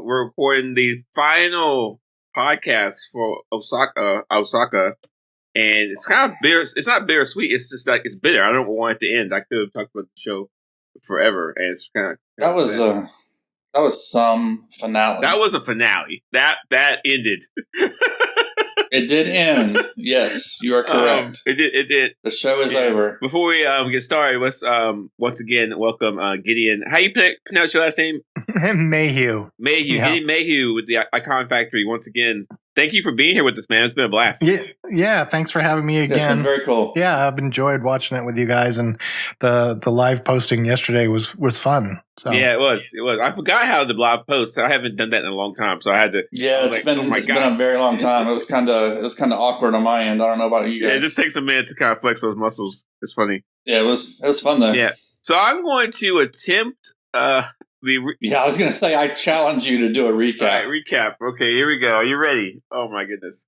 we're recording the final podcast for Ahsoka, and it's kind of bitter. It's not bittersweet. It's just like it's bitter. I don't want it to end. I could have talked about the show forever, and it's kind of that was some finale. That was a finale. That ended. It did end. Yes, you are correct. It did. The show is over. Before we get started, let's once again welcome Gedeon. How you pronounce your last name? Maheux. Yeah. Gedeon Maheux with the Iconfactory. Once again, thank you for being here with us, man. It's been a blast. Yeah. Thanks for having me again. It's been very cool. Yeah, I've enjoyed watching it with you guys, and the live posting yesterday was fun. So. Yeah, it was. I forgot how to live post. I haven't done that in a long time, so I had to. Yeah, it's been a very long time. It was kind of awkward on my end. I don't know about you guys. Yeah, it just takes a minute to kind of flex those muscles. It's funny. Yeah, it was fun though. Yeah. So I'm going to attempt I was going to say I challenge you to do a recap. All right, recap. Okay, here we go. Are you ready? Oh my goodness.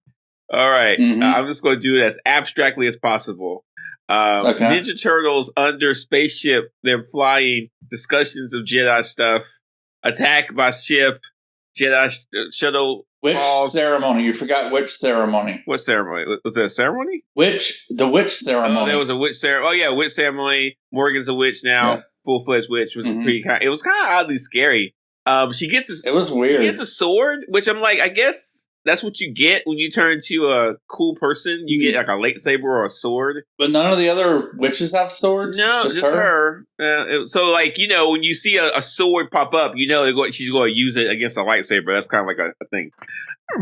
All right. Mm-hmm. I'm just going to do it as abstractly as possible. Okay. Ninja Turtles under spaceship. They're flying. Discussions of Jedi stuff. Attack by ship. Jedi shuttle. Which ceremony? You forgot which ceremony. What ceremony? Was there a ceremony? The witch ceremony. Oh, there was a witch ceremony. Oh yeah, witch ceremony. Morgan's a witch now. Yeah. Full-fledged witch. Was pretty kind. It was kind of oddly scary. She gets it was weird. She gets a sword, which I'm like, I guess that's what you get when you turn to a cool person. You get like a lightsaber or a sword. But none of the other witches have swords? No, just her. So, like, when you see a sword pop up, she's going to use it against a lightsaber. That's kind of like a thing.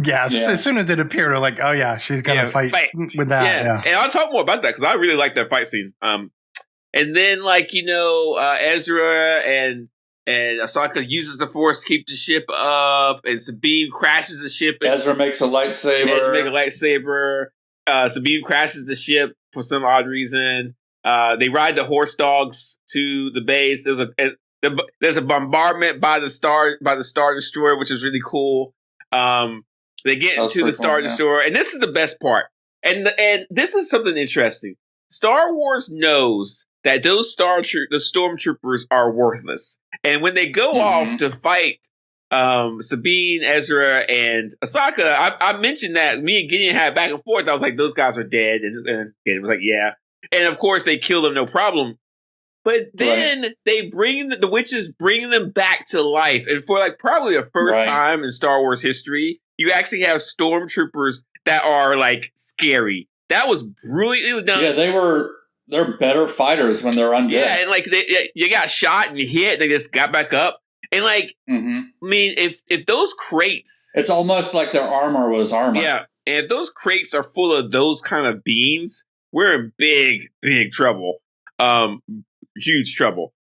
Yeah, as soon as it appeared, we're like, oh yeah, she's going to fight with that. Yeah. And I'll talk more about that because I really like that fight scene. And then, Ezra and Ahsoka uses the Force to keep the ship up, and Sabine crashes the ship. Ezra makes a lightsaber. Sabine crashes the ship for some odd reason. They ride the horse dogs to the base. There's a bombardment by the Star Destroyer, which is really cool. They get into the Star Destroyer, and this is the best part. And this is something interesting. Star Wars knows that the Stormtroopers are worthless. And when they go off to fight Sabine, Ezra, and Ahsoka, I mentioned that me and Gideon had back and forth. I was like, those guys are dead. And Gideon was like, yeah. And of course, they kill them, no problem. But then they bring the witches bring them back to life. And for probably the first time in Star Wars history, you actually have Stormtroopers that are scary. That was brilliantly done. Yeah, they're better fighters when they're undead. Yeah, and you got shot and you hit, and they just got back up. And I mean, if those crates, it's almost like their armor was armor. Yeah, and if those crates are full of those kind of beings, we're in big trouble. Huge trouble.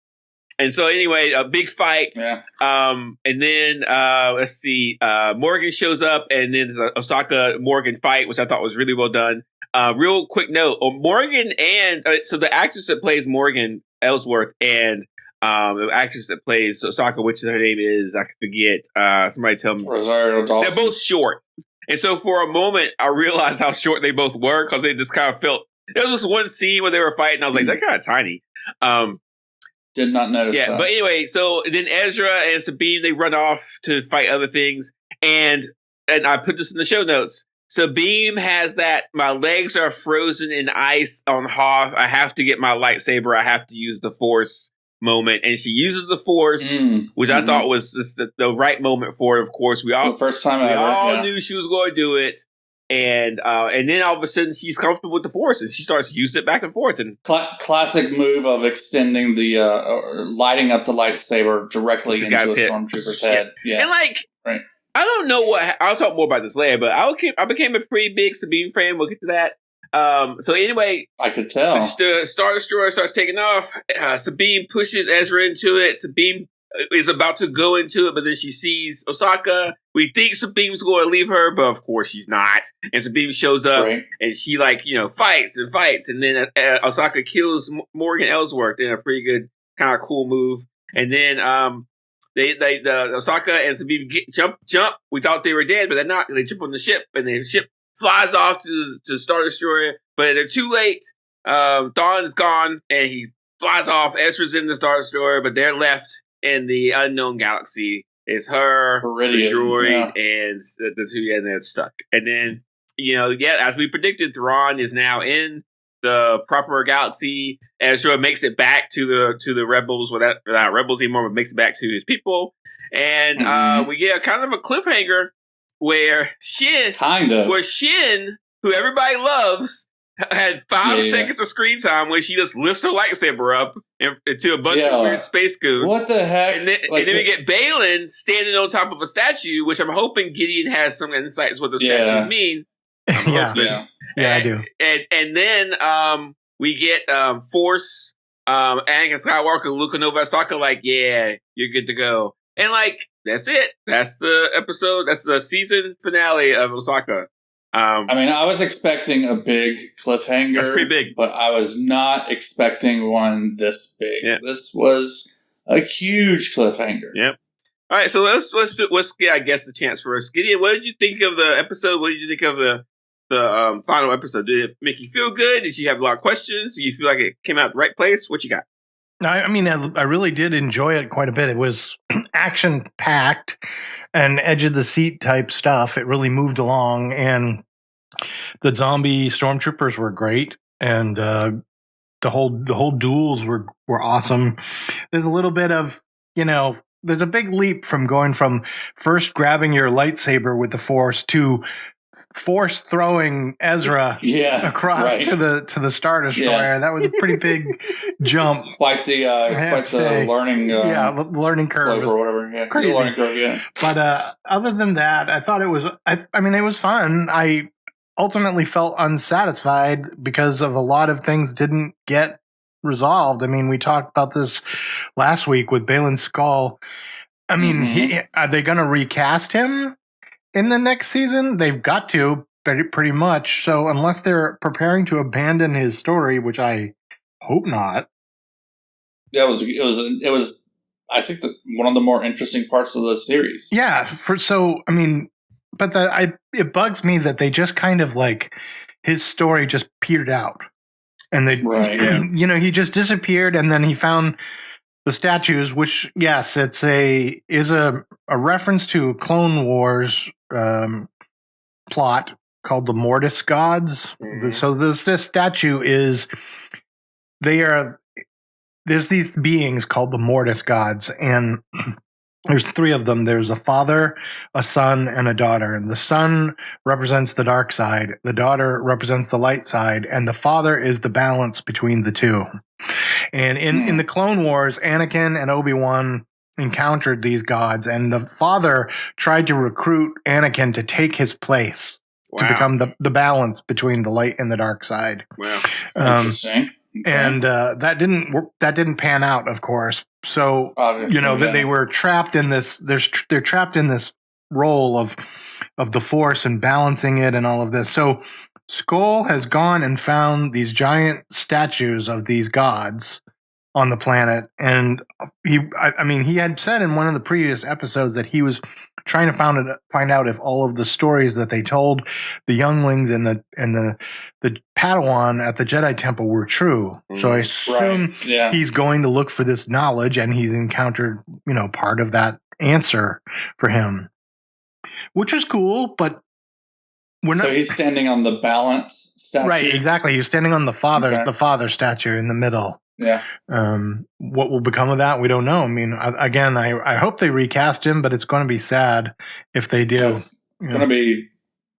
And so anyway, a big fight. Yeah. And then let's see, Morgan shows up, and then there's a Ahsoka Morgan fight, which I thought was really well done. Real quick note: Morgan and so the actress that plays Morgan Elsbeth and the actress that plays Ahsoka, which her name is, I forget. Somebody tell me. Rosario Dawson. They're both short, and so for a moment I realized how short they both were because they just kind of felt. There was this one scene where they were fighting. I was like, they're kind of tiny. Did not notice. Yeah, that. But anyway, so then Ezra and Sabine, they run off to fight other things, and I put this in the show notes. Sabine has that, my legs are frozen in ice on Hoth. I have to get my lightsaber. I have to use the Force moment. And she uses the Force, which I thought was just the right moment for it. Of course, we all the first time we all knew she was going to do it. And then all of a sudden she's comfortable with the Force and she starts using it back and forth. And classic move of extending the lighting up the lightsaber directly into a stormtrooper's head. Yeah. And right. I don't know I'll talk more about this later, but I became a pretty big Sabine fan. We'll get to that. So anyway, I could tell the Star Destroyer starts taking off. Sabine pushes Ezra into it. Sabine is about to go into it, but then she sees Ahsoka. We think Sabine's going to leave her, but of course she's not. And Sabine shows up and she fights, and then Ahsoka kills Morgan Elsbeth in a pretty good kind of cool move. And then the Ahsoka and Sabine jump. We thought they were dead, but they're not. They jump on the ship, and the ship flies off to Star Destroyer, but they're too late. Dawn's gone, and he flies off. Ezra's in the Star Destroyer, but they're left in the unknown galaxy. It's her, Viridian, the droid, and the two, and they're stuck. And then, as we predicted, Thrawn is now in the proper galaxy. Ezra makes it back to the rebels, without rebels anymore, but makes it back to his people. And we get kind of a cliffhanger where Shin, who everybody loves, had 5 seconds of screen time where she just lifts her lightsaber up into a bunch of weird space goons. What the heck? And then we get Baylan standing on top of a statue, which I'm hoping Gedeon has some insights what the statue means. Yeah, I do. And then we get Force, Anakin Skywalker looking over at Ahsoka like, yeah, you're good to go. And that's it. That's the episode. That's the season finale of Ahsoka. I was expecting a big cliffhanger. That's pretty big. But I was not expecting one this big. Yeah. This was a huge cliffhanger. Yep. All right, so let's get, I guess, the chance for us. Gideon, what did you think of the episode? What did you think of the final episode? Did it make you feel good? Did you have a lot of questions? Do you feel like it came out the right place? What you got? I really did enjoy it quite a bit. It was action-packed and edge-of-the-seat type stuff. It really moved along, and the zombie stormtroopers were great, and the whole duels were awesome. There's a little bit of, there's a big leap from going from first grabbing your lightsaber with the Force to Force throwing Ezra across to the Star Destroyer. Yeah. That was a pretty big jump. It's quite the learning learning curve or whatever. Yeah, crazy. Learning curve, yeah. But other than that, I thought it was. It was fun. I ultimately felt unsatisfied because of a lot of things didn't get resolved. We talked about this last week with Baylan Skoll. Are they going to recast him in the next season? They've got to, pretty much. So unless they're preparing to abandon his story, which I hope not. Yeah, it was. I think one of the more interesting parts of the series. Yeah. It bugs me that they just kind of his story just petered out, and he just disappeared, and then he found the statues, which yes, is a reference to a Clone Wars plot called the Mortis Gods. Mm-hmm. So this statue there's these beings called the Mortis Gods, and there's 3 of them. There's a father, a son, and a daughter. And the son represents the dark side. The daughter represents the light side. And the father is the balance between the two. And in the Clone Wars, Anakin and Obi-Wan encountered these gods. And the father tried to recruit Anakin to take his place, to become the balance between the light and the dark side. Wow. Interesting. Okay. And that didn't pan out, of course. So that they were trapped in this. They're trapped in this role of the Force and balancing it and all of this. So Skoll has gone and found these giant statues of these gods on the planet, and he had said in one of the previous episodes that he was trying to find out if all of the stories that they told the younglings and the Padawan at the Jedi Temple were true. So I assume he's going to look for this knowledge, and he's encountered, part of that answer for him, which was cool. But so he's standing on the balance statue, right? Exactly. He's standing on the father statue in the middle. Yeah. What will become of that? We don't know. I hope they recast him, but it's going to be sad if they do. It's going to be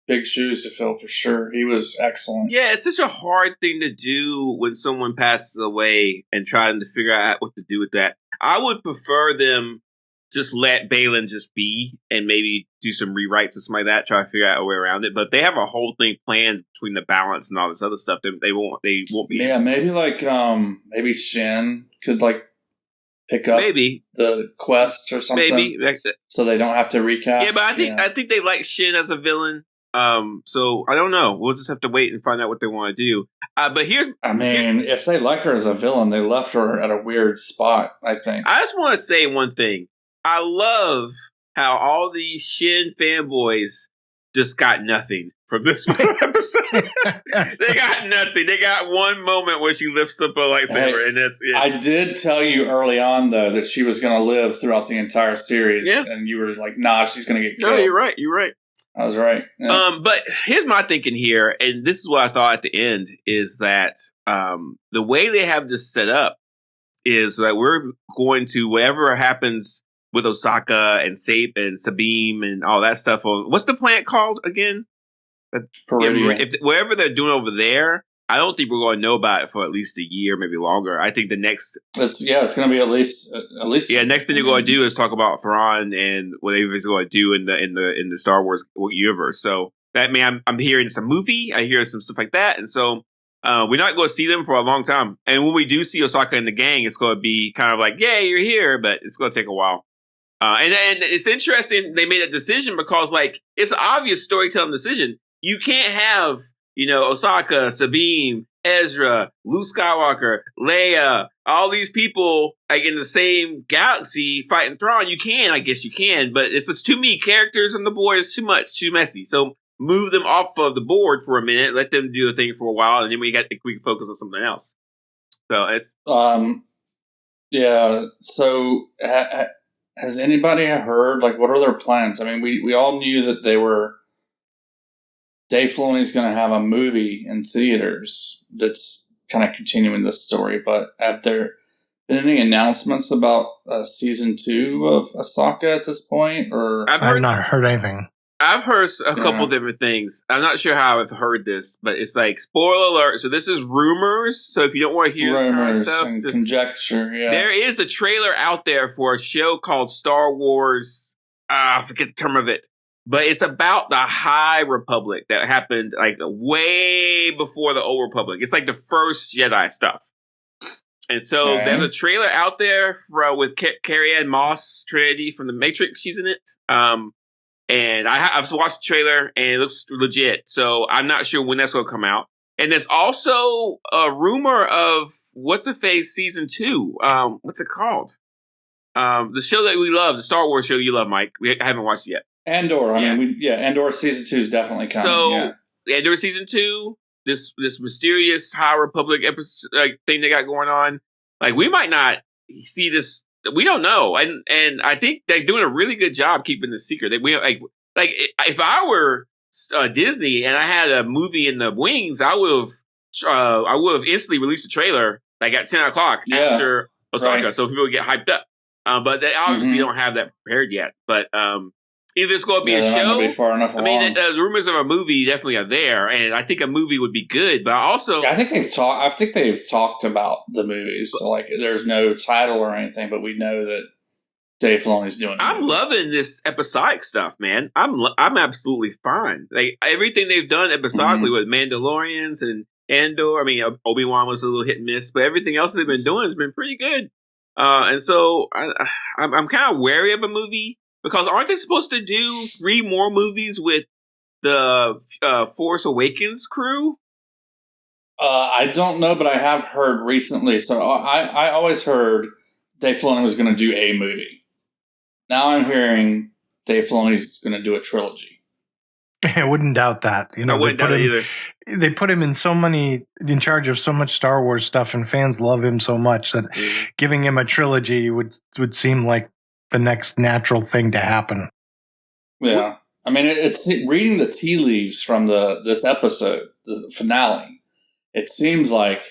big shoes to fill for sure. He was excellent. Yeah, it's such a hard thing to do when someone passes away and trying to figure out what to do with that. I would prefer them just let Baylan just be and maybe do some rewrites or something like that, try to figure out a way around it. But if they have a whole thing planned between the balance and all this other stuff, they won't be. Yeah, maybe maybe Shin could pick up the quest or something. Maybe so they don't have to recast. Yeah, but I think they like Shin as a villain. So I don't know. We'll just have to wait and find out what they want to do. But if they like her as a villain, they left her at a weird spot, I think. I just want to say one thing. I love how all these Shin fanboys just got nothing from this episode. They got nothing. They got one moment where she lifts up a lightsaber, and that's it. I did tell you early on, though, that she was going to live throughout the entire series, and you were like, "Nah, she's going to get killed." No, you're right. You're right. I was right. Yeah. But here's my thinking here, and this is what I thought at the end, is that the way they have this set up is that we're going to, whatever happens with Ahsoka and Sabine and all that stuff. What's the planet called again? Whatever they're doing over there, I don't think we're going to know about it for at least a year, maybe longer. I think the next... It's going to be at least... Yeah, next thing they're going to do is talk about Thrawn and whatever he's going to do in the Star Wars universe. So that I'm hearing some movie, I hear some stuff like that, and so we're not going to see them for a long time. And when we do see Ahsoka and the gang, it's going to be kind of like, yeah, you're here, but it's going to take a while. And it's interesting they made a decision because, like, it's an obvious storytelling decision. You can't have, Ahsoka, Sabine, Ezra, Luke Skywalker, Leia, all these people like in the same galaxy fighting Thrawn. You can, I guess you can, but it's just too many characters on the board. It's too much, too messy. So move them off of the board for a minute, let them do the thing for a while, and then we can focus on something else. So it's yeah. So has anybody heard, like, what are their plans? I mean, we all knew that Dave Filoni's going to have a movie in theaters that's kind of continuing this story, but have there been any announcements about season 2 of Ahsoka at this point? Or I've not heard anything. I've heard a couple different things. I'm not sure how I've heard this, but it's like, spoiler alert. So this is rumors. So if you don't want to hear this kind of stuff, and conjecture, there is a trailer out there for a show called Star Wars. I forget the term of it, but it's about the High Republic that happened like way before the Old Republic. It's like the first Jedi stuff. And so there's a trailer out there with Carrie-Anne Moss, Trinity from The Matrix. She's in it. And I've watched the trailer, and it looks legit. So I'm not sure when that's going to come out. And there's also a rumor of What's-A-Face Season 2. What's it called? The show that we love, the Star Wars show you love, Mike. I haven't watched it yet. Andor. Andor Season 2 is definitely coming. So Andor Season 2, this mysterious High Republic episode thing they got going on. Like, we might not see this. We don't know, and I think they're doing a really good job keeping the secret. If I were Disney and I had a movie in the wings, I would have instantly released a trailer like at 10 o'clock after Ahsoka, so people would get hyped up. But they obviously don't have that prepared yet. But either it's going to be a show. Be far enough along. The rumors of a movie definitely are there, and I think a movie would be good. But also, I think they've talked about the movies. So, like, there's no title or anything, but we know that Dave Filoni's doing. I'm loving this episodic stuff, man. I'm absolutely fine. Like, everything they've done episodically with Mandalorians and Andor. I mean, Obi-Wan was a little hit and miss, but everything else they've been doing has been pretty good. And so I'm kind of wary of a movie. Because aren't they supposed to do 3 more movies with the Force Awakens crew? I don't know, but I have heard recently. So I always heard Dave Filoni was going to do a movie. Now I'm hearing Dave Filoni's going to do a trilogy. I wouldn't doubt that. I wouldn't doubt it either. They put him in charge of so much Star Wars stuff, and fans love him so much that giving him a trilogy would seem like the next natural thing to happen. Yeah. I mean, it's reading the tea leaves from this episode, the finale. It seems like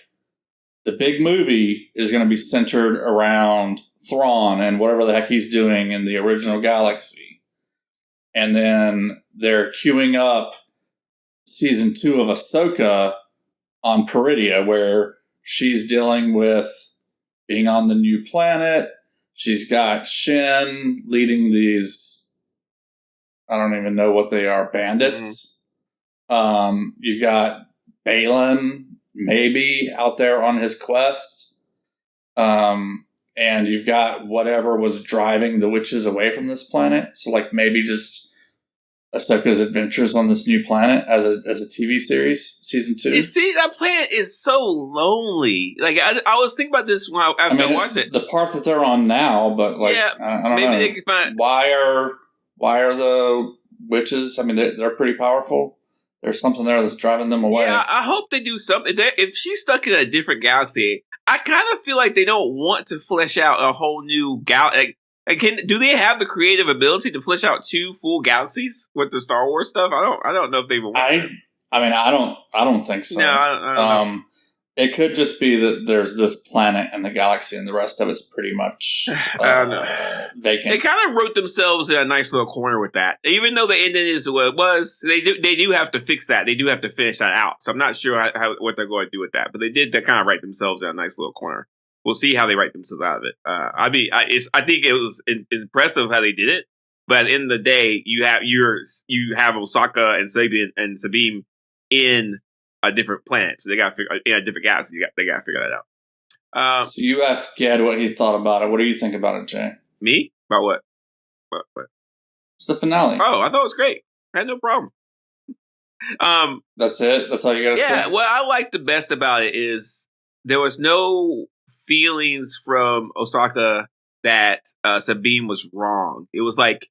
the big movie is going to be centered around Thrawn and whatever the heck he's doing in the original galaxy. And then they're queuing up season 2 of Ahsoka on Peridia, where she's dealing with being on the new planet. She's got Shin leading these, I don't even know what they are, bandits. You've got Balin, maybe, out there on his quest. And you've got whatever was driving the witches away from this planet. So, like, maybe just Ahsoka's adventures on this new planet as a TV series, season 2. You see, that planet is so lonely. Like, I was thinking about this after I watched it. The part that they're on now, but like, I don't know. They can find. Why are the witches. I mean, they're pretty powerful. There's something there that's driving them away. Yeah, I hope they do something. If she's stuck in a different galaxy, I kind of feel like they don't want to flesh out a whole new galaxy. Do they have the creative ability to flesh out 2 full galaxies with the Star Wars stuff? I don't know if they would. I mean, I don't think so. No, I don't know. It could just be that there's this planet in the galaxy, and the rest of it's pretty much I don't know. vacant. They kind of wrote themselves in a nice little corner with that. Even though the ending is what it was, they do have to fix that. They do have to finish that out. So I'm not sure what they're going to do with that. But they did kind of write themselves in a nice little corner. We'll see how they write themselves out of it. I think it was impressive how they did it. But at the end of the day, you have Ahsoka and Sabine in a different planet, so they got to figure in a different galaxy. They got to figure that out. So you asked Ged what he thought about it. What do you think about it, Jay? Me? About what? What? It's the finale. Oh, I thought it was great. I had no problem. That's it. That's all you got to say. Yeah. What I liked the best about it is there was no feelings from Ahsoka that Sabine was wrong. It was like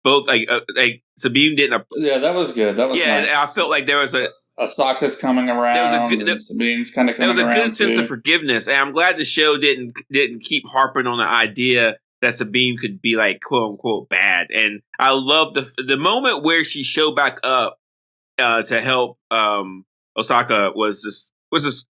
both like Sabine didn't. Yeah, that was good. That was nice. I felt like there was Ahsoka's coming around. Sabine's kind of coming around. There was a good too. sense of forgiveness, and I'm glad the show didn't keep harping on the idea that Sabine could be like quote unquote bad. And I love the moment where she showed back up to help Ahsoka was just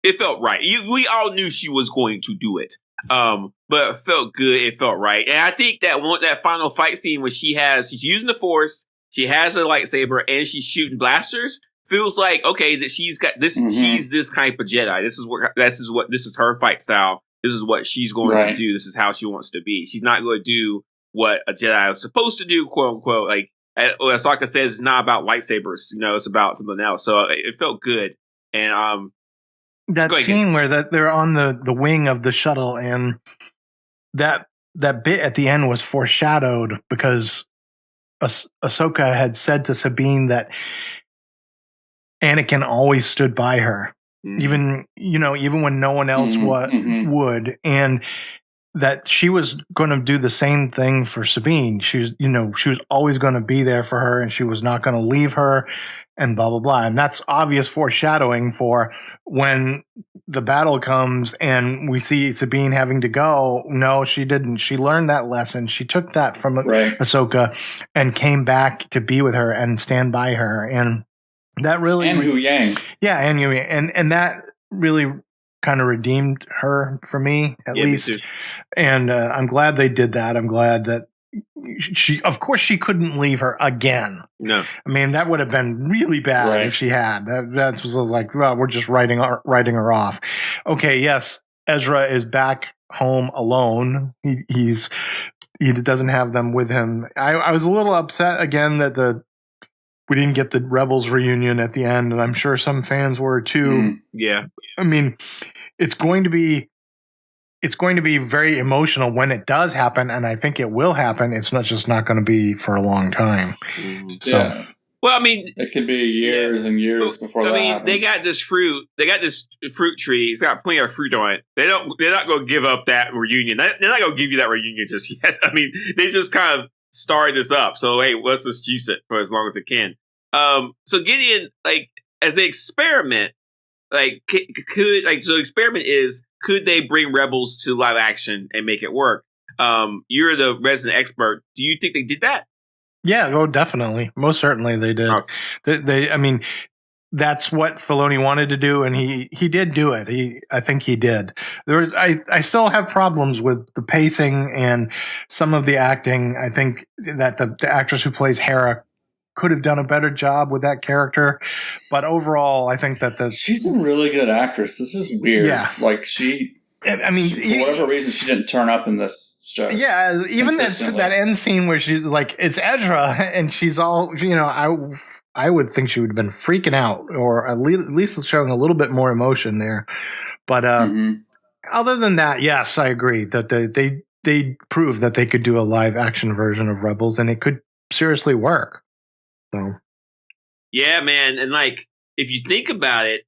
it felt right. We all knew she was going to do it, but it felt good. It felt right, and I think that final fight scene where she's using the Force, she has a lightsaber, and she's shooting blasters. Feels like okay that she's got this. Mm-hmm. She's this type of Jedi. This is her fight style. This is what she's going to do. This is how she wants to be. She's not going to do what a Jedi is supposed to do, quote unquote. Like Ahsoka says, it's not about lightsabers. It's about something else. So it felt good. And that scene where they're on the wing of the shuttle, and that bit at the end was foreshadowed because Ahsoka had said to Sabine that Anakin always stood by her, even when no one else would, and that she was going to do the same thing for Sabine. She was always going to be there for her, and she was not going to leave her, and blah blah blah. And that's obvious foreshadowing for when the battle comes and we see Sabine having to go. No, she didn't. She learned that lesson. She took that from Ahsoka and came back to be with her and stand by her. And that really and Hu Yang. Yeah, and Hu Yang. And that really kind of redeemed her for me, at least. Me too. And I'm glad they did that. I'm glad that of course she couldn't leave her again. No. I mean, that would have been really bad if she had. That was like, well, we're just writing her off. Okay, yes, Ezra is back home alone. He doesn't have them with him. I was a little upset again that we didn't get the Rebels reunion at the end, and I'm sure some fans were too. Yeah. I mean, it's going to be very emotional when it does happen, and I think it will happen. It's not going to be for a long time. So. Yeah. Well, I mean, it could be years and years before that happens. They got this fruit. They got this fruit tree. It's got plenty of fruit on it. They're not going to give up that reunion. They're not going to give you that reunion just yet. I mean, they just kind of started this up. So hey, let's just juice it for as long as it can. So Gedeon, like as an experiment, like the experiment is, could they bring Rebels to live action and make it work? You're the resident expert. Do you think they did that? Yeah, oh, definitely. Most certainly they did. Awesome. I mean, that's what Filoni wanted to do, and he did do it. I think he did. I still have problems with the pacing and some of the acting. I think that the actress who plays Hera could have done a better job with that character, but overall, I think that she's a really good actress. This is weird. Yeah, like I mean, for whatever reason, she didn't turn up in this show. Yeah, even that end scene where she's like, it's Ezra, and she's all, I would think she would have been freaking out, or at least showing a little bit more emotion there. But other than that, yes, I agree that they proved that they could do a live action version of Rebels, and it could seriously work. So, yeah, man, and like if you think about it,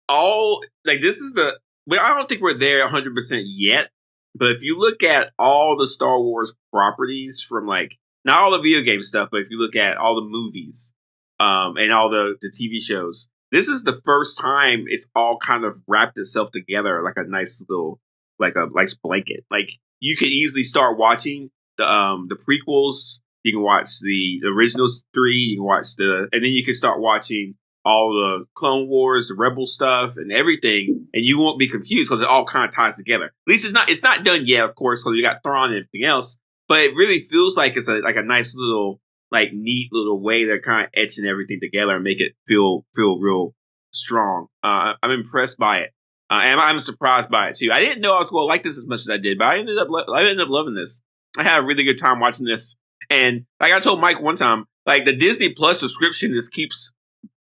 I don't think we're there 100% yet. But if you look at all the Star Wars properties from like not all the video game stuff, but if you look at all the movies, and all the TV shows, this is the first time it's all kind of wrapped itself together like a nice little, like a nice blanket. Like you can easily start watching the prequels. You can watch the original 3. You can watch and then you can start watching all the Clone Wars, the Rebel stuff, and everything, and you won't be confused because it all kind of ties together. At least it's not done yet, of course, because you got Thrawn and everything else. But it really feels like it's like a nice little, like, neat little way they're kind of etching everything together and make it feel real strong. I'm impressed by it, and I'm surprised by it too. I didn't know I was going to like this as much as I did, but I ended up loving this. I had a really good time watching this, and like I told Mike one time, like the Disney Plus subscription just keeps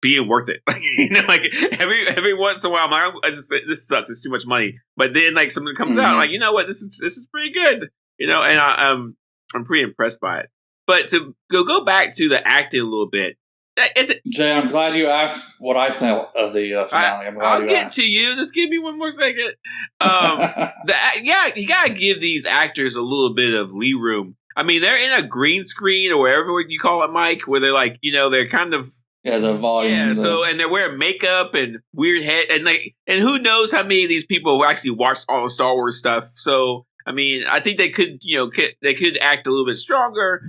being worth it. Like, you know, like every once in a while, I'm like, this sucks. It's too much money. But then like something comes out, like, you know what, this is pretty good. You know, and I'm pretty impressed by it. But to go back to the acting a little bit, Jay, I'm glad you asked what I thought of the finale. I'll get to you. Just give me one more second. You gotta give these actors a little bit of lee room. I mean, they're in a green screen or whatever you call it, Mike, where they're like, you know, they're kind of the volume. Yeah, so and they're wearing makeup and weird head and who knows how many of these people who actually watched all the Star Wars stuff. So I mean, I think they could, they could act a little bit stronger.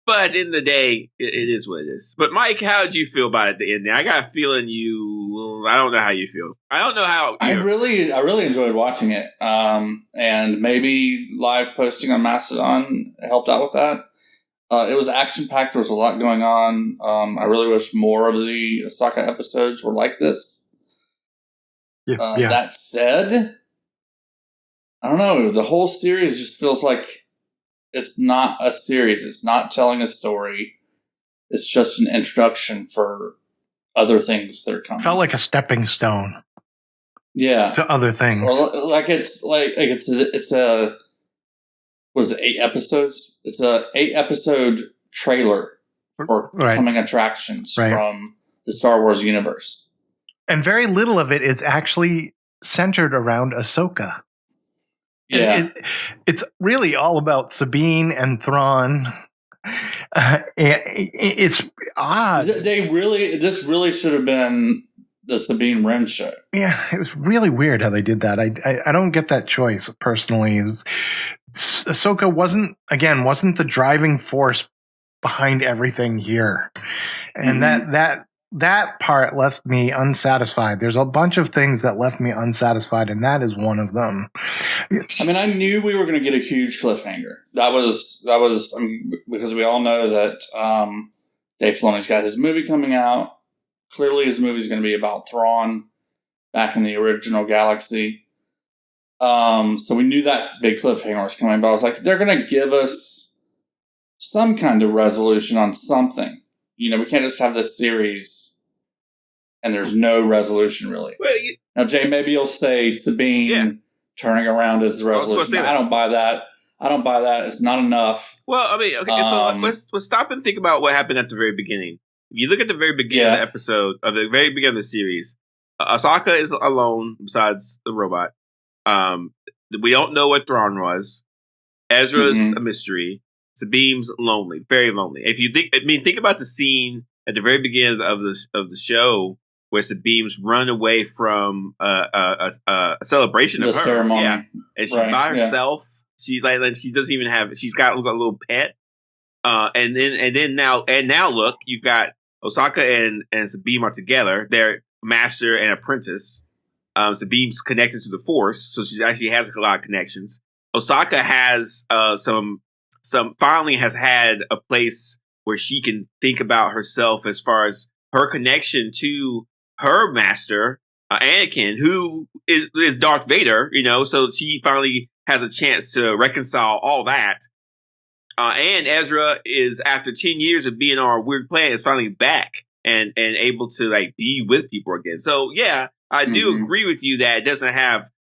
But at the end of the day, it is what it is. But Mike, how did you feel about it at the end? I got a feeling I don't know how you feel. I don't know how. I really enjoyed watching it. And maybe live posting on Mastodon helped out with that. It was action packed. There was a lot going on. I really wish more of the Ahsoka episodes were like this. Yeah. That said, I don't know. The whole series just feels like it's not a series. It's not telling a story. It's just an introduction for other things that are coming. Felt like a stepping stone. Yeah. To other things. Or it's a what is it, 8 episodes? It's a 8 episode trailer for coming attractions from the Star Wars universe. And very little of it is actually centered around Ahsoka. Yeah. It's really all about Sabine and Thrawn. It's odd. This really should have been the Sabine Wren show. Yeah, it was really weird how they did that. I don't get that choice personally. Ahsoka wasn't the driving force behind everything here, and that part left me unsatisfied. There's a bunch of things that left me unsatisfied, and that is one of them. I mean, I knew we were going to get a huge cliffhanger. That was because we all know that Dave Filoni's got his movie coming out. Clearly, his movie is going to be about Thrawn back in the original galaxy. So we knew that big cliffhanger was coming, but I was like, they're going to give us some kind of resolution on something. You know, we can't just have this series and there's no resolution really. Well, now, Jay, maybe you'll say Sabine turning around as the resolution. I don't buy that. It's not enough. Well, I mean, okay, so let's stop and think about what happened at the very beginning. If you look at the very beginning of the episode, of the very beginning of the series, Ahsoka is alone besides the robot. We don't know what Thrawn was. Ezra's a mystery. Sabine's lonely, very lonely. If you think about the scene at the very beginning of the show where Sabine's run away from a celebration of her ceremony, and she's by herself. She's like, she doesn't even have. She's got a little pet. And now look, you've got Ahsoka and Sabine are together. They're master and apprentice. Sabine's connected to the Force, so she actually has a lot of connections. Ahsoka has finally has had a place where she can think about herself as far as her connection to her master, Anakin, who is Darth Vader, you know, so she finally has a chance to reconcile all that. And Ezra is, after 10 years of being on our weird planet, is finally back and able to like be with people again. So yeah, I do agree with you that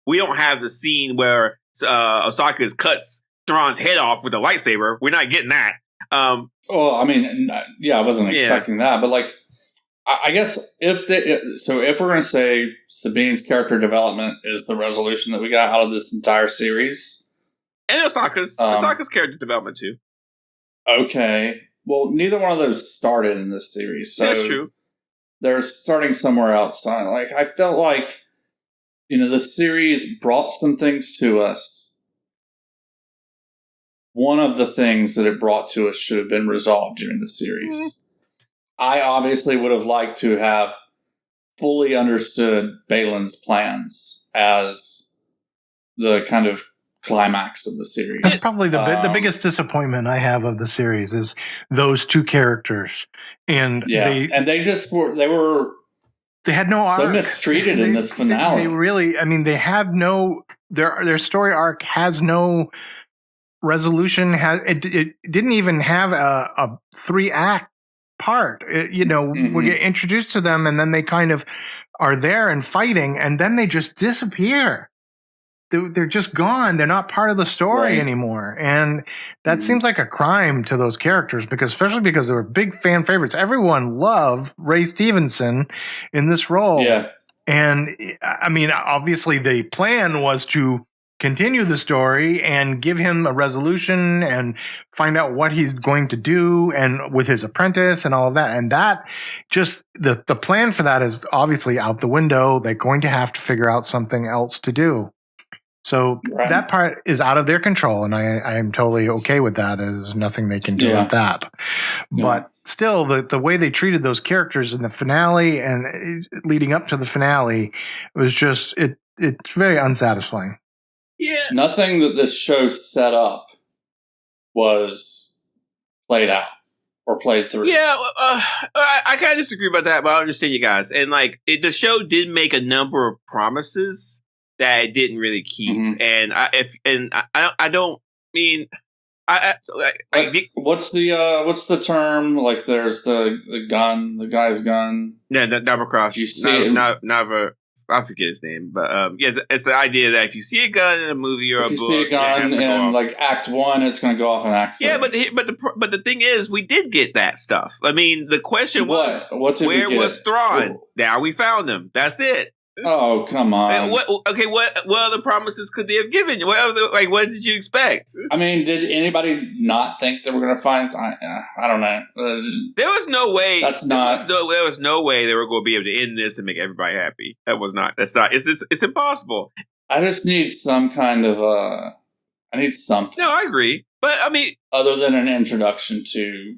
we don't have the scene where Ahsoka cuts Thrawn's head off with a lightsaber. We're not getting that. I wasn't expecting that, but like, I guess if we're going to say Sabine's character development is the resolution that we got out of this entire series, and Ahsoka's character development too. okay, well, neither one of those started in this series. So that's true. They're starting somewhere else. Like, I felt like, the series brought some things to us. One of the things that it brought to us should have been resolved during the series. Mm-hmm. I obviously would have liked to have fully understood Balin's plans as the kind of climax of the series. That's probably the biggest disappointment I have of the series is those two characters, and they had no arc. So mistreated in this finale. They really, they had no their story arc has no resolution. It didn't even have a 3-act part. Mm-hmm. We get introduced to them, and then they kind of are there and fighting, and then they just disappear. They're just gone. They're not part of the story anymore. And that seems like a crime to those characters, especially because they were big fan favorites. Everyone loved Ray Stevenson in this role. Yeah. And obviously the plan was to continue the story and give him a resolution and find out what he's going to do and with his apprentice and all of that. And that just the plan for that is obviously out the window. They're going to have to figure out something else to do. So that part is out of their control, and I am totally okay with that. There's nothing they can do with that. Yeah. But still, the way they treated those characters in the finale and leading up to the finale was just it's very unsatisfying. Yeah, nothing that this show set up was played out or played through. Yeah, I kind of disagree about that, but I understand you guys. And the show did make a number of promises that it didn't really keep, and I don't mean what's the term? Like, there's the gun, the guy's gun. Yeah, double cross. You see never. I forget his name, but it's the idea that if you see a gun in a movie or a book, if you see a gun in like Act 1, it's going to go off in Act 3. Yeah, but the thing is, we did get that stuff. The question was, where was Thrawn? Now we found him. That's it. Oh, come on. What other promises could they have given you? What did you expect? Did anybody not think they were going to find... I don't know. There was no way... There was no way they were going to be able to end this and make everybody happy. It's impossible. I just need some kind of... I need something. No, I agree. But, other than an introduction to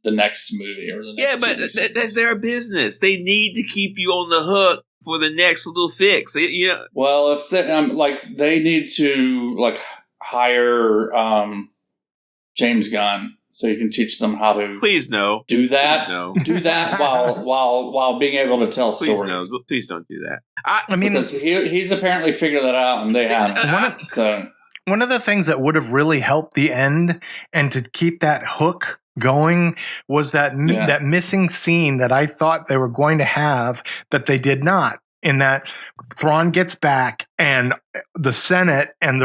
the next movie or the next but that's their business. They need to keep you on the hook for the next little fix. Well, if they need to hire James Gunn so you can teach them how to. Please no. Do that. Please no. Do that while being able to tell Please stories. No. Please don't do that. Because he's apparently figured that out and they haven't. So one of the things that would have really helped the end and to keep that hook going was that missing scene that I thought they were going to have that they did not, in that Thrawn gets back and the Senate and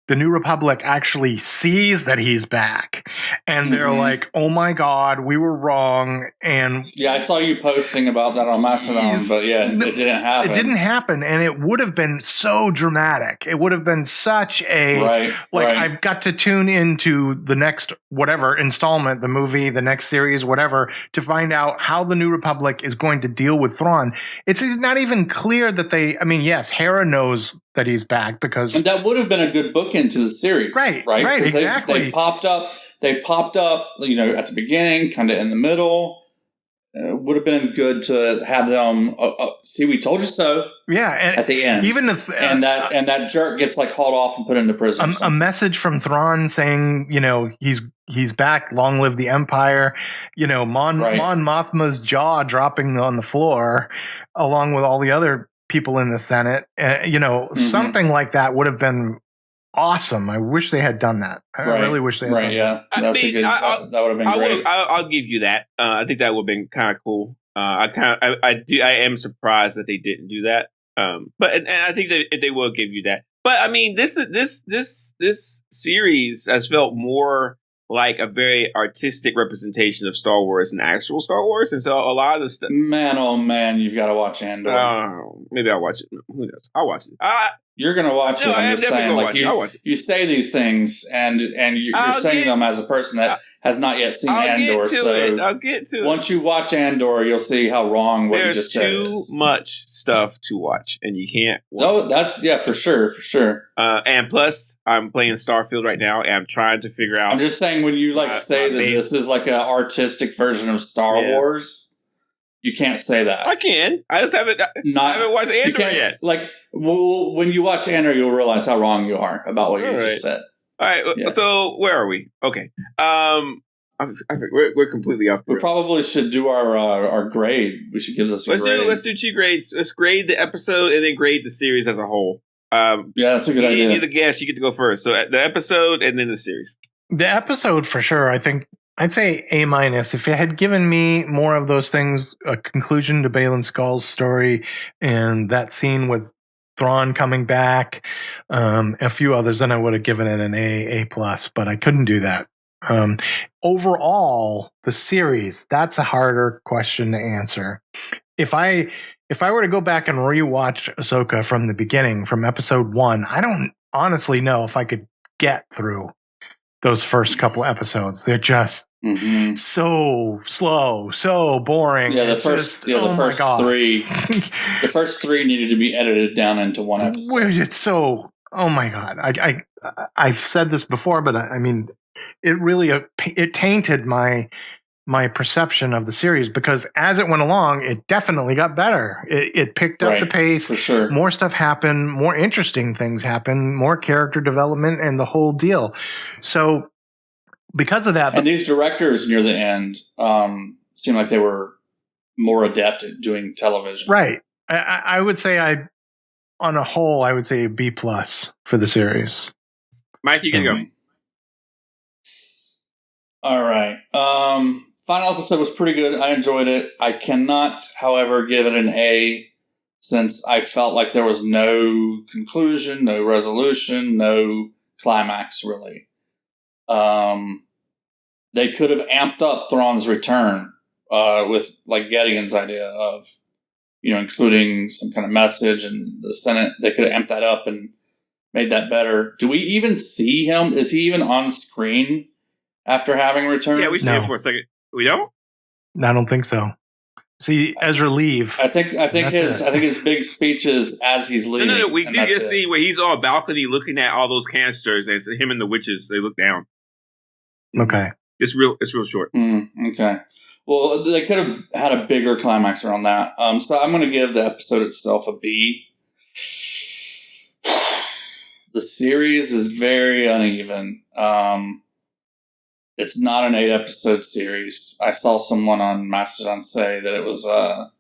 the New Republic actually sees that he's back, and they're like, "Oh my God, we were wrong." And I saw you posting about that on Mastodon, but it didn't happen. It didn't happen, and it would have been so dramatic. It would have been such a I've got to tune into the next whatever installment, the movie, the next series, whatever, to find out how the New Republic is going to deal with Thrawn. It's not even clear that they. Yes, Hera knows that he's back and that would have been a good book into the series, right? Exactly. They've popped up. They've popped up. At the beginning, kind of in the middle. Would have been good to have them. See, we told you so. Yeah, and at the end, even if and that jerk gets hauled off and put into prison. A message from Thrawn saying, he's back. Long live the Empire. Mon Mothma's jaw dropping on the floor, along with all the other people in the Senate. Something like that would have been awesome. I wish they had done that. I really wish they had done that. That would have been great. I'll give you that. I think that would have been kind of cool. I am surprised that they didn't do that. But I think that they will give you that. But this series has felt more like a very artistic representation of Star Wars and actual Star Wars, and so a lot of the stuff. Man, oh man, you've got to watch Andor. Maybe I'll watch it. Who knows? I'll watch it. You're going to watch it. I'm just saying, like you say these things, and you're saying them as a person that has not yet seen Andor. So I'll get to it. Once you watch Andor, you'll see how wrong what you just said is. There's too much stuff to watch, and you can't. For sure. And plus, I'm playing Starfield right now, and I'm trying to figure out. I'm just saying, when you say that this is like an artistic version of Star Wars. You can't say that. I can. I just haven't. I haven't watched Andor yet. Like, when you watch Andor, you'll realize how wrong you are about what you just said. All right. Yeah. So where are we? Okay. We're completely off. We probably should do our grade. We should give this a grade. Let's do 2 grades. Let's grade the episode and then grade the series as a whole. Yeah, that's a good idea. You're the guest. You get to go first. So the episode and then the series. The episode for sure. I think. I'd say A-. If it had given me more of those things, a conclusion to Baylan Skoll's story and that scene with Thrawn coming back, a few others, then I would have given it an A+, but I couldn't do that. Overall, the series, that's a harder question to answer. If I were to go back and rewatch Ahsoka from the beginning, from episode 1, I don't honestly know if I could get through those first couple episodes. They're just so slow, so boring. Yeah, the first 3 the first 3 needed to be edited down into one episode. It's so, oh my God. I've said this before, but I mean, it really it tainted my perception of the series, because as it went along, it definitely got better. It picked up the pace. For sure. More stuff happened, more interesting things happened, more character development, and the whole deal. So because of that, and these directors near the end seemed like they were more adept at doing television. Right. I would say on a whole, I would say a B+ for the series. Mike, you can go. All right. Final episode was pretty good. I enjoyed it. I cannot, however, give it an A, since I felt like there was no conclusion, no resolution, no climax, really. They could have amped up Thrawn's return with like Gedeon's idea of, including some kind of message and the Senate. They could have amped that up and made that better. Do we even see him? Is he even on screen after having returned? Yeah, we see him for a second. We don't? I don't think so. See Ezra leave. I think his big speech is as he's leaving. No. We do get a scene where he's on a balcony looking at all those canisters, and it's him and the witches. They look down. Okay, it's real short. Okay. Well, they could have had a bigger climax around that. So I'm going to give the episode itself a B. The series is very uneven. It's not an 8-episode series. I saw someone on Mastodon say that it was a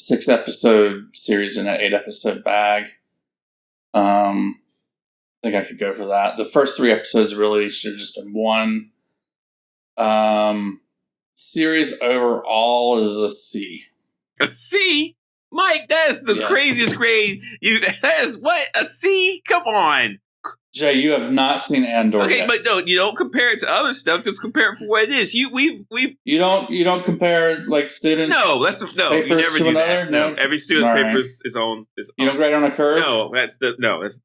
6-episode series in an 8-episode bag. I think I could go for that. The first 3 episodes really should have just been 1. Series overall is a C. A C? Mike, that is the craziest grade. That is what? A C? Come on. Jay, you have not seen Andor yet. But no, you don't compare it to other stuff. Just compare it for what it is. You don't compare like students. No, you never do that. No, every student's paper is its own. You don't grade on a curve. No,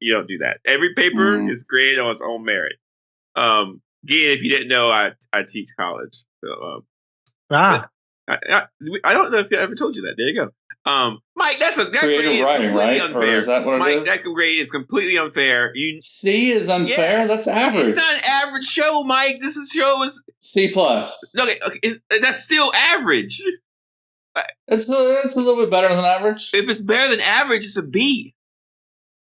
you don't do that. Every paper is graded on its own merit. Again, if you didn't know, I teach college. So I don't know if I ever told you that. There you go. Mike, that grade is completely unfair. Or is that what Mike, that grade is completely unfair. C is unfair? Yeah, that's average. It's not an average show, Mike. This show is C+. Okay, that's still average. It's a little bit better than average. If it's better than average, it's a B.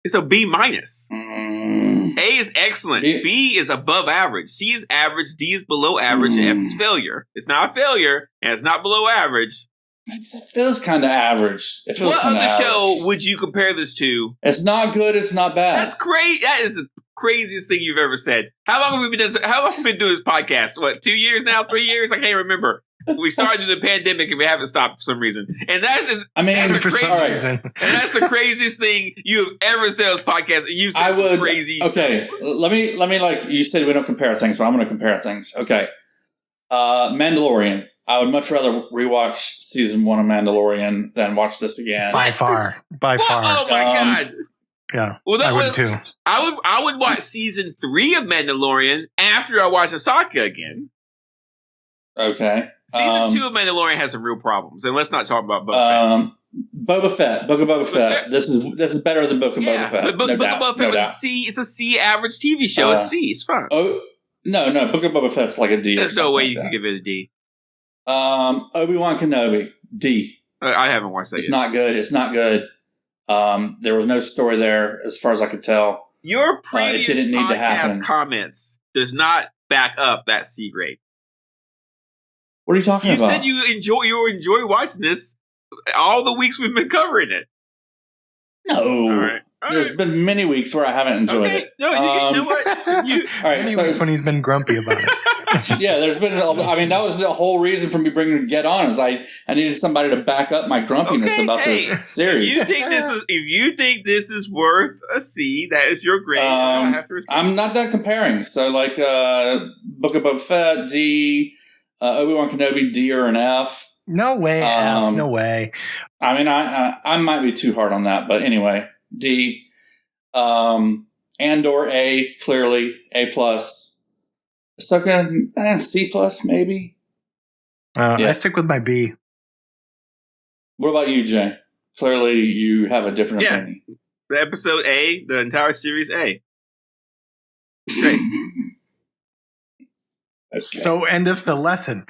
It's a B-. A is excellent. B is above average. C is average. D is below average. And F is failure. It's not a failure, and it's not below average. It feels kind of average. What other show would you compare this to? It's not good. It's not bad. That's great. That is the craziest thing you've ever said. How long have we been doing this podcast? What, 2 years now? 3 years? I can't remember. We started in the pandemic and we haven't stopped for some reason. And that's the craziest thing you have ever said on this podcast. You said some crazy Okay, stuff. let me like you said we don't compare things, but I'm going to compare things. Okay. Mandalorian. I would much rather rewatch season 1 of Mandalorian than watch this again. By far. Oh my god! Yeah, well, I would too. I would watch season 3 of Mandalorian after I watch Ahsoka again. Okay. Season 2 of Mandalorian has some real problems, and let's not talk about Book of Boba Fett. This is better than Book of Boba Fett. Book of Boba Fett was it's a C average TV show. It's C. It's fine. Oh no, Book of Boba Fett's like a D. There's no way you can give it a D. Obi-Wan Kenobi, D. I haven't watched that. It's not good. It's not good. There was no story there, as far as I could tell. Your previous it didn't need to happen. Comments does not back up that C grade. What are you talking about? You said you enjoy watching this all the weeks we've been covering it. No. All right. There's been many weeks where I haven't enjoyed it. No, you know what? All right, many weeks when he's been grumpy about it. Yeah, there's been. I mean, that was the whole reason for me bringing Get On. Is I needed somebody to back up my grumpiness about this series. If you think this is worth a C, that is your grade. I don't have to respect. I'm not done comparing. So, like, Book of Boba Fett, D. Obi-Wan Kenobi, D or an F. No way, F. No way. I mean, I might be too hard on that, but anyway, D. Andor, A, clearly, A+. Ahsoka, C+, maybe? I stick with my B. What about you, Jay? Clearly, you have a different opinion. The episode A, the entire series A. It's great. Okay. So endeth the lesson.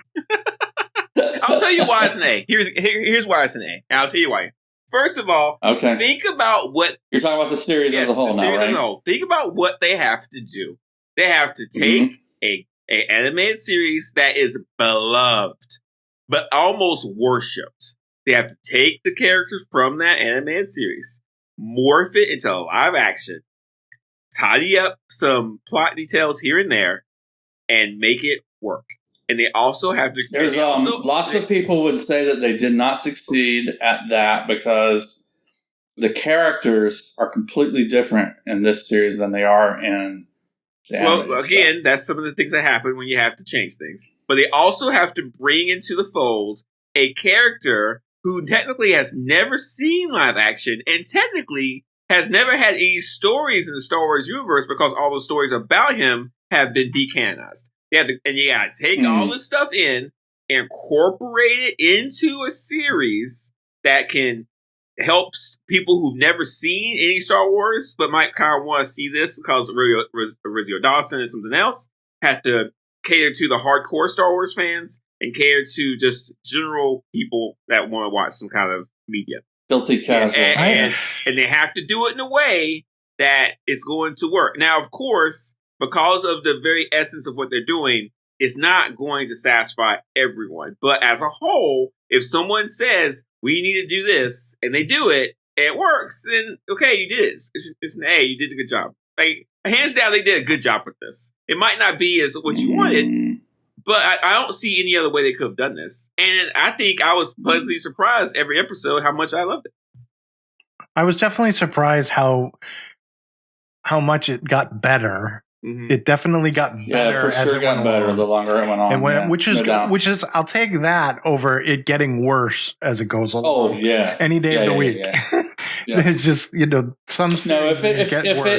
I'll tell you why it's an A. Here's why it's an A. And I'll tell you why. First of all, think about what... You're talking about the series as a whole now, right? Think about what they have to do. They have to take a animated series that is beloved, but almost worshipped. They have to take the characters from that animated series, morph it into live action, tidy up some plot details here and there, and make it work. And they also have to... There's lots of people would say that they did not succeed at that because the characters are completely different in this series than they are in the animated Well, again, that's some of the things that happen when you have to change things. But they also have to bring into the fold a character who technically has never seen live action and technically has never had any stories in the Star Wars universe because all the stories about him have been decanonized. You gotta take all this stuff in, incorporate it into a series that can help people who've never seen any Star Wars but might kind of want to see this because Rosario Dawson and something else. Have to cater to the hardcore Star Wars fans and cater to just general people that want to watch some kind of media. Filthy casual. And they have to do it in a way that it's going to work. Now, of course, because of the very essence of what they're doing, it's not going to satisfy everyone. But as a whole, if someone says, we need to do this, and they do it, and it works, then, okay, you did it. It's an A. You did a good job. Like, hands down, they did a good job with this. It might not be as what you wanted, but I don't see any other way they could have done this. And I think I was pleasantly surprised every episode how much I loved it. I was definitely surprised how much it got better. Mm-hmm. It definitely got better. Yeah, for sure, got better the longer it went on. Which is, I'll take that over it getting worse as it goes along. Oh yeah, any day of the week. Yeah. It's just some. No, if it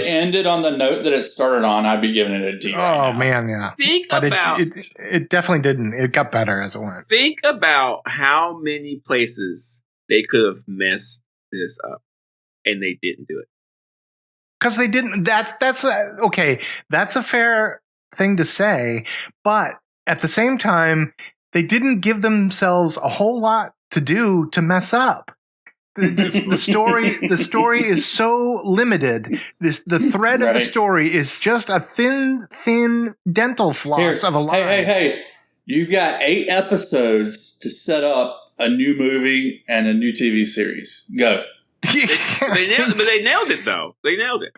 ended on the note that it started on, I'd be giving it a D. Oh man, yeah. It definitely didn't. It got better as it went. Think about how many places they could have messed this up, and they didn't do it. Because they didn't. That's okay. That's a fair thing to say, but at the same time, they didn't give themselves a whole lot to do to mess up. The story is so limited. The thread of the story is just a thin dental floss of a line. Hey! You've got 8 episodes to set up a new movie and a new TV series. Go. They nailed it, though. They nailed it.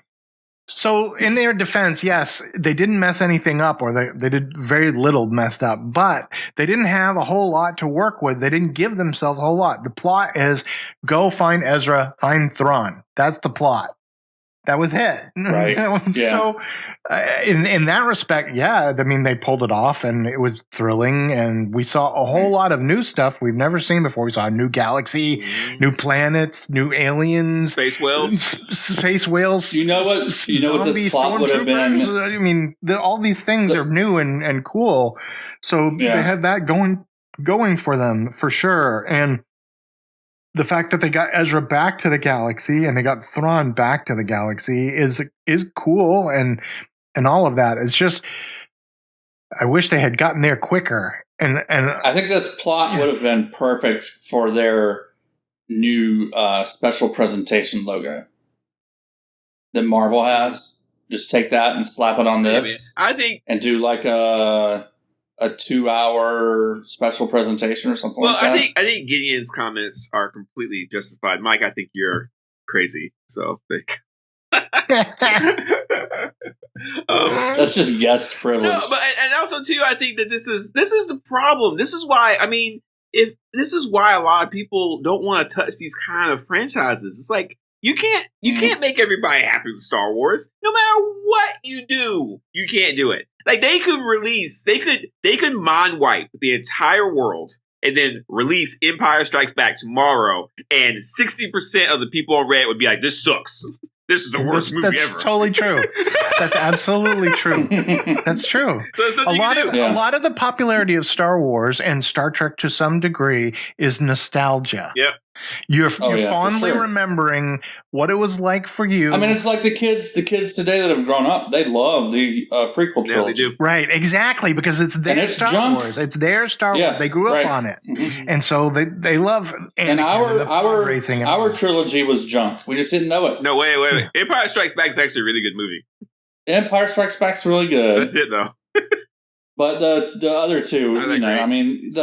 So, in their defense, yes, they didn't mess anything up, or they did very little messed up, but they didn't have a whole lot to work with. They didn't give themselves a whole lot. The plot is go find Ezra, find Thrawn. That's the plot. That was it. Right. So, in that respect, yeah, I mean, they pulled it off, and it was thrilling, and we saw a whole lot of new stuff we've never seen before. We saw a new galaxy, new planets, new aliens, space whales. Space whales. You know what this plot would have been? I mean, all these things are new and cool. So they had that going for them for sure, and the fact that they got Ezra back to the galaxy and they got Thrawn back to the galaxy is cool, and all of that. It's just, I wish they had gotten there quicker. And I think this plot would have been perfect for their new special presentation logo that Marvel has. Just take that and slap it on this. I think, and do like a 2-hour special presentation or something like that. Well, I think Gideon's comments are completely justified. Mike, I think you're crazy. So that's just guest privilege. No, but and also too, I think that this is the problem. This is why, I mean, this is why a lot of people don't want to touch these kind of franchises. It's like you can't make everybody happy with Star Wars. No matter what you do, you can't do it. Like they could mind wipe the entire world and then release Empire Strikes Back tomorrow, and 60% of the people on Reddit would be like, "This sucks. This is the worst movie ever." That's totally true. That's absolutely true. That's true. So a lot of the popularity of Star Wars and Star Trek to some degree is nostalgia. Yep. You're fondly remembering what it was like for you. I mean, it's like the kids today that have grown up, they love the prequel trilogy. Yeah, they do. Right, exactly, because it's their Star Wars. It's their Star Wars. They grew up on it. Mm-hmm. And so they love and our trilogy was junk. We just didn't know it. No, wait. Empire Strikes Back is actually a really good movie. Empire Strikes Back's really good. That's it, though. But the other two, I mean,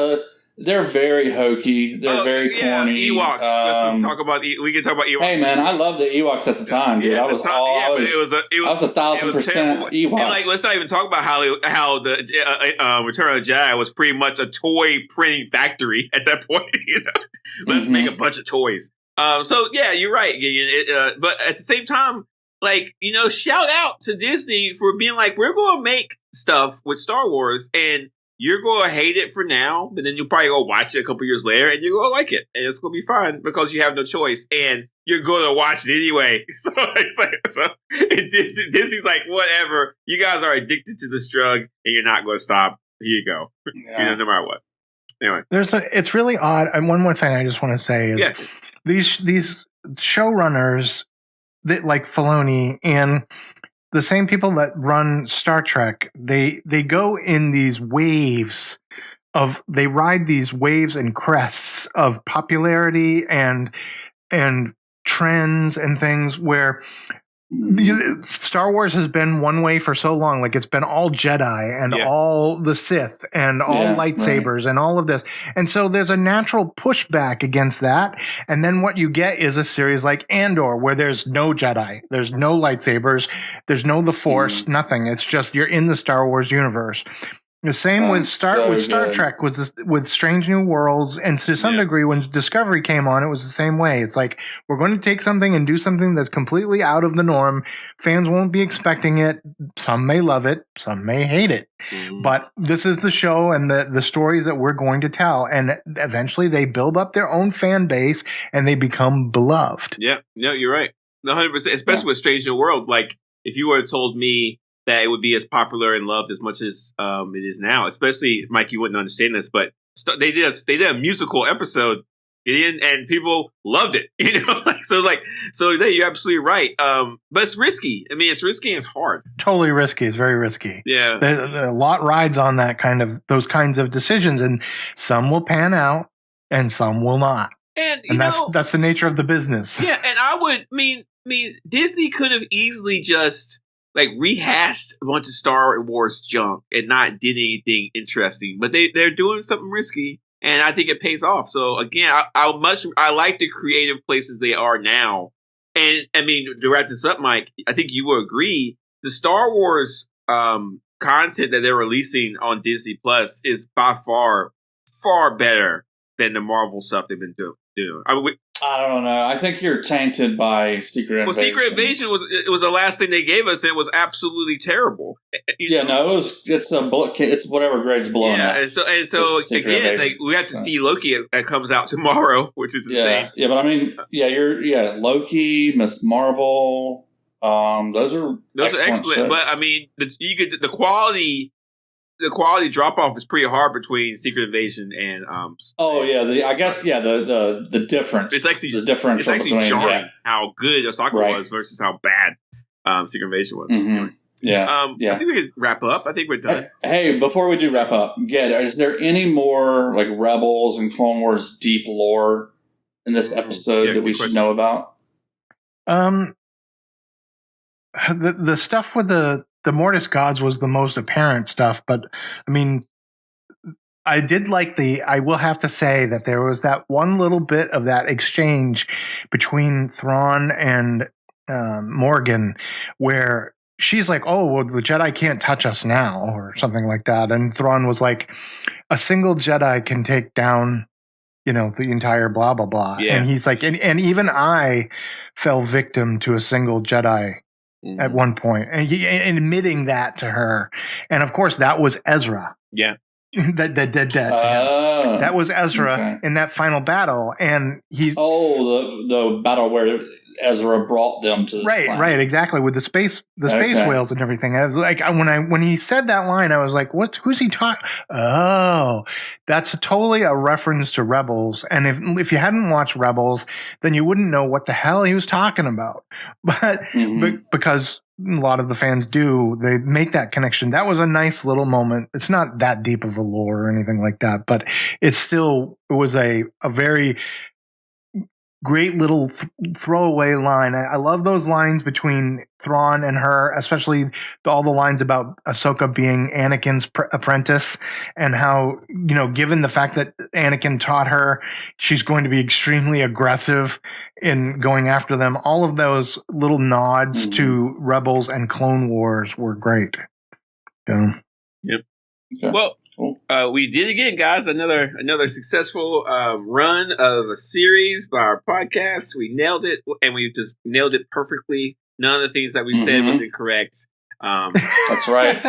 they're very hokey. They're very corny. Ewoks. Let's talk about. We can talk about Ewoks. Hey man, I love the Ewoks at the time, dude. I was 1,000% Ewoks. And like, let's not even talk about how the Return of the Jedi was pretty much a toy printing factory at that point. Let's make a bunch of toys. So yeah, you're right, Gideon. But at the same time, like, shout out to Disney for being like, we're going to make stuff with Star Wars, and you're going to hate it for now, but then you'll probably go watch it a couple years later, and you're going to like it, and it's going to be fun because you have no choice, and you're going to watch it anyway. So Disney's like, whatever, you guys are addicted to this drug, and you're not going to stop. Here you go. No matter what. Anyway, it's really odd. And one more thing I just want to say is these showrunners that like Filoni and the same people that run Star Trek, they go in these waves they ride these waves and crests of popularity and trends and things where StarArs has been one way for so long. Like it's been all Jedi and all the Sith and all lightsabers and all of this. And so there's a natural pushback against that. And then what you get is a series like Andor where there's no Jedi, there's no lightsabers, there's no the Force, nothing. It's just you're in the Star Wars universe. The same with Star Trek, with Strange New Worlds, and to some degree, when Discovery came on, it was the same way. It's like, we're going to take something and do something that's completely out of the norm. Fans won't be expecting it. Some may love it. Some may hate it. But this is the show and the stories that we're going to tell. And eventually they build up their own fan base and they become beloved. Yeah, you're right. 100%, especially with Strange New World. Like, if you would have told me that it would be as popular and loved as much as it is now. Especially, Mike, you wouldn't understand this, but they did a musical episode, and people loved it. So you're absolutely right. But it's risky. I mean, it's risky and it's hard. Totally risky. It's very risky. Yeah, a lot rides on those kinds of decisions, and some will pan out, and some will not. And that's the nature of the business. Yeah, and I would mean Disney could have easily just rehashed a bunch of Star Wars junk and not did anything interesting, but they're doing something risky, and I think it pays off. So again, I like the creative places they are now, and I mean, to wrap this up, Mike, I think you will agree the Star Wars content that they're releasing on Disney Plus is by far better than the Marvel stuff they've been doing. I don't know. I think you're tainted by Secret Invasion. Well, Secret Invasion was the last thing they gave us. It was absolutely terrible. It's whatever grades below. Yeah, and so again, we have to see Loki that comes out tomorrow, which is insane. Yeah, but I mean, Loki, Miss Marvel. Those are excellent. Shows. But I mean, the quality drop off is pretty hard between Secret Invasion and the difference. It's actually the difference. It's actually jarring how good Ahsoka was versus how bad Secret Invasion was. Mm-hmm. I think we can wrap up. I think we're done. Hey, before we do wrap up, is there any more like Rebels and Clone Wars deep lore in this episode that we should know about? The stuff with the Mortis gods was the most apparent stuff, but I mean, I did like I will have to say that there was that one little bit of that exchange between Thrawn and Morgan where she's like, oh, well, the Jedi can't touch us now or something like that. And Thrawn was like, a single Jedi can take down, the entire blah, blah, blah. Yeah. And he's like, and even I fell victim to a single Jedi at one point, and he admitting that to her, and of course that was Ezra. Yeah, that did that to him. That was Ezra in that final battle, and he's the battle where Ezra brought them to this planet. Right, exactly, with the space whales and everything. I was like, when he said that line, I was like, who's he talking? Oh, that's totally a reference to Rebels. And if you hadn't watched Rebels, then you wouldn't know what the hell he was talking about. But because a lot of the fans do, they make that connection. That was a nice little moment. It's not that deep of a lore or anything like that, but it was a very great little throwaway line. I love those lines between Thrawn and her, especially all the lines about Ahsoka being Anakin's apprentice and how, given the fact that Anakin taught her, she's going to be extremely aggressive in going after them. All of those little nods to Rebels and Clone Wars were great. Yep. Okay. Well, we did it again, guys. Another successful run of a series by our podcast. We nailed it, and we just nailed it perfectly. None of the things that we said was incorrect. That's right.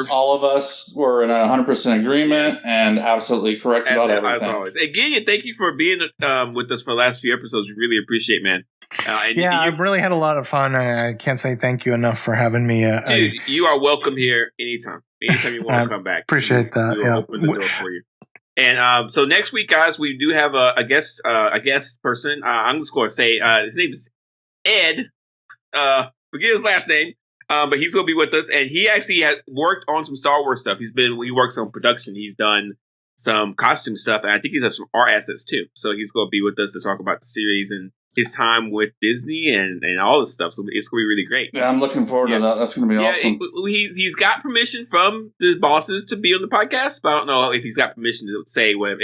All of us were in 100% agreement and absolutely correct about everything. As always. And Gideon, thank you for being with us for the last few episodes. We really appreciate it, man. I've really had a lot of fun. I can't say thank you enough for having me. Dude, you are welcome here anytime. Anytime you want to come back. Appreciate that. We'll open the door for you. And so next week, guys, we do have a guest person. I'm just going to say his name is Ed. Forget his last name. But he's going to be with us, and he actually has worked on some Star Wars stuff. He works on production. He's done some costume stuff, and I think he's has some art assets too. So he's going to be with us to talk about the series and his time with Disney and all this stuff. So it's going to be really great. Yeah, I'm looking forward to that. That's going to be awesome. He's got permission from the bosses to be on the podcast, but I don't know if he's got permission to say what.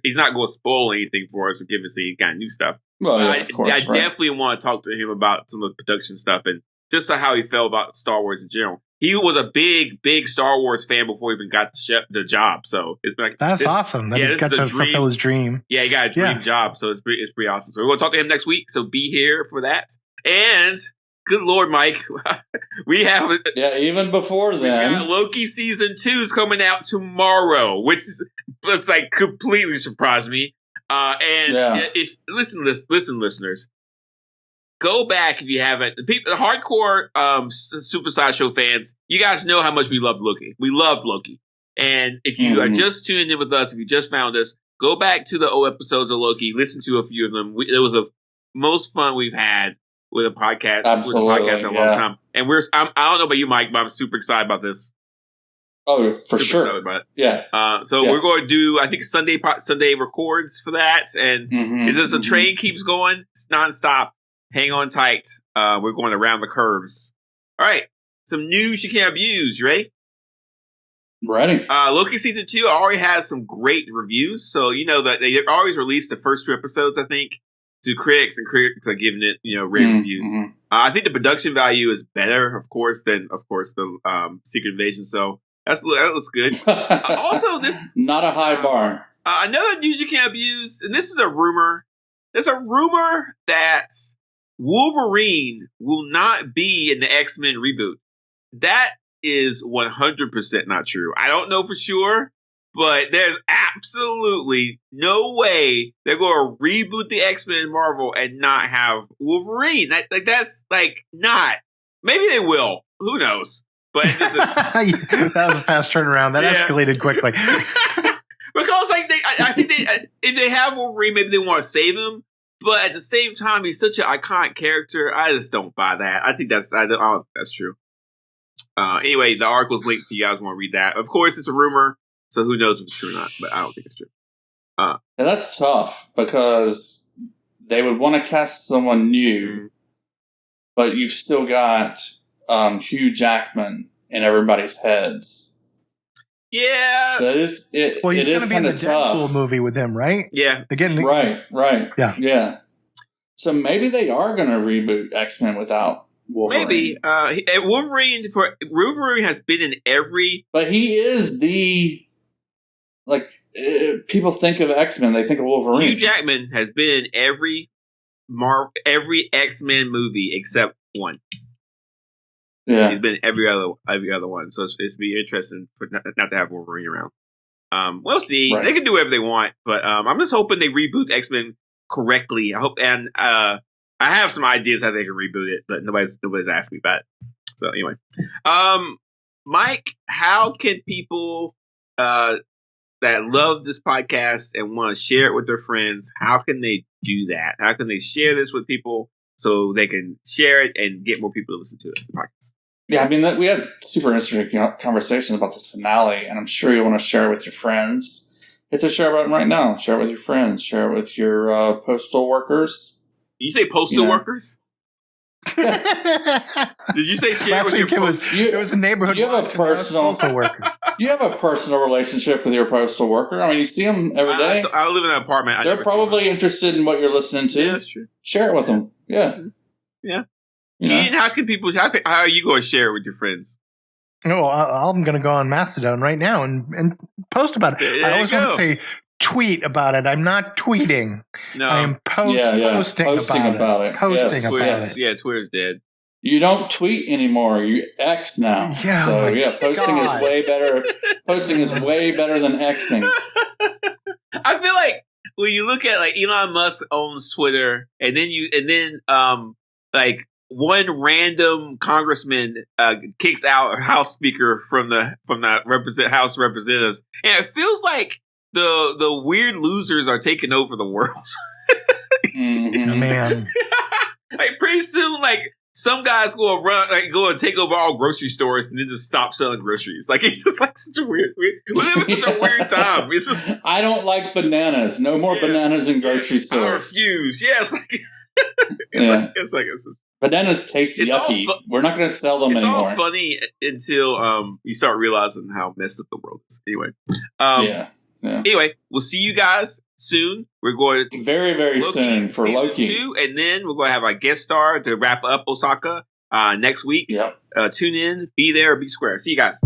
He's not going to spoil anything for us or give us any kind of new stuff. Well, of course, I definitely want to talk to him about some of the production stuff and just how he felt about Star Wars in general. He was a big Star Wars fan before he even got the job. So it's been that's awesome. That he got to fulfill his dream. Yeah, he got a dream job. So it's pretty awesome. So we're going to talk to him next week. So be here for that. And good Lord, Mike, we have even before then, Loki season 2 is coming out tomorrow, which is like completely surprised me. If listen, listeners. Go back if you haven't. The hardcore Super Sideshow fans, you guys know how much we love Loki. We loved Loki. And if you are just tuning in with us, if you just found us, go back to the old episodes of Loki, listen to a few of them. It was the most fun we've had with a podcast. Absolutely, in a long time. And I don't know about you, Mike, but I'm super excited about this. Oh, for sure. About it. Yeah. We're going to do, I think, Sunday records for that. And the train keeps going. It's nonstop. Hang on tight. We're going around the curves. All right. Some news you can't abuse. You ready? Ready. Loki season 2 already has some great reviews. So, that they always release the first 2 episodes, I think, to critics, and critics are giving it, rave reviews. I think the production value is better, of course, than, the Secret Invasion. So that looks good. Also, this not a high bar. Another news you can't abuse, and this is a rumor. There's a rumor that Wolverine will not be in the X-Men reboot. That is 100% not true. I don't know for sure, but there's absolutely no way they're going to reboot the X-Men Marvel and not have Wolverine. That's not. Maybe they will. Who knows? But that was a fast turnaround. That escalated quickly. Because I think if they have Wolverine, maybe they want to save him. But at the same time, he's such an iconic character. I just don't buy that. I think I don't think that's true. Anyway, the article's linked if you guys want to read that. Of course, it's a rumor, so who knows if it's true or not, but I don't think it's true. And that's tough because they would want to cast someone new, but you've still got Hugh Jackman in everybody's heads. Yeah. So he's going to be in the Deadpool movie with him, right? Yeah. Again, right. Yeah. So maybe they are going to reboot X-Men without Wolverine. Maybe. Wolverine has been in every... But he is people think of X-Men, they think of Wolverine. Hugh Jackman has been in every X-Men movie except one. Yeah. He's been in every other one. So it's be interesting for not to have Wolverine around. We'll see. Right. They can do whatever they want, but I'm just hoping they reboot X-Men correctly. I hope, and I have some ideas how they can reboot it, but nobody's asked me about it. So anyway, Mike, how can people that love this podcast and want to share it with their friends, how can they do that? How can they share this with people so they can share it and get more people to listen to it? Yeah, I mean, we had super interesting conversations about this finale, and I'm sure you want to share it with your friends. Hit the share button right now. Share it with your friends. Share it with your postal workers. Did you say postal workers? Did you say share with your it was a neighborhood postal worker. You have a personal relationship with your postal worker. I mean, you see them every day. I live in an apartment. They're probably interested in what you're listening to. Yeah, that's true. Share it with them. Yeah. Yeah. Ian, how are you going to share it with your friends? Oh, I'm going to go on Mastodon right now and post about it. I always want to say tweet about it. I'm not tweeting. No. I am posting about it. Posting about it. Yeah, Twitter's dead. You don't tweet anymore. You X now. Yeah, so posting is way better. Posting is way better than Xing. I feel like when you look at Elon Musk owns Twitter, and then one random congressman kicks out a House Speaker from the House of Representatives, and it feels like the weird losers are taking over the world. Mm-hmm. Man, pretty soon, some guys go and take over all grocery stores and then just stop selling groceries. It's just such a weird. We live in such a weird time. It's just, I don't like bananas. No more bananas in grocery stores. I refuse. Yes. Bananas taste yucky. We're not going to sell them anymore. It's all funny until you start realizing how messed up the world is. Anyway. Yeah. Anyway, we'll see you guys soon. We're going to very, very soon for Loki 2, and then we're going to have our guest star to wrap up Ahsoka next week. Yep. Tune in, be there, or be square. See you guys.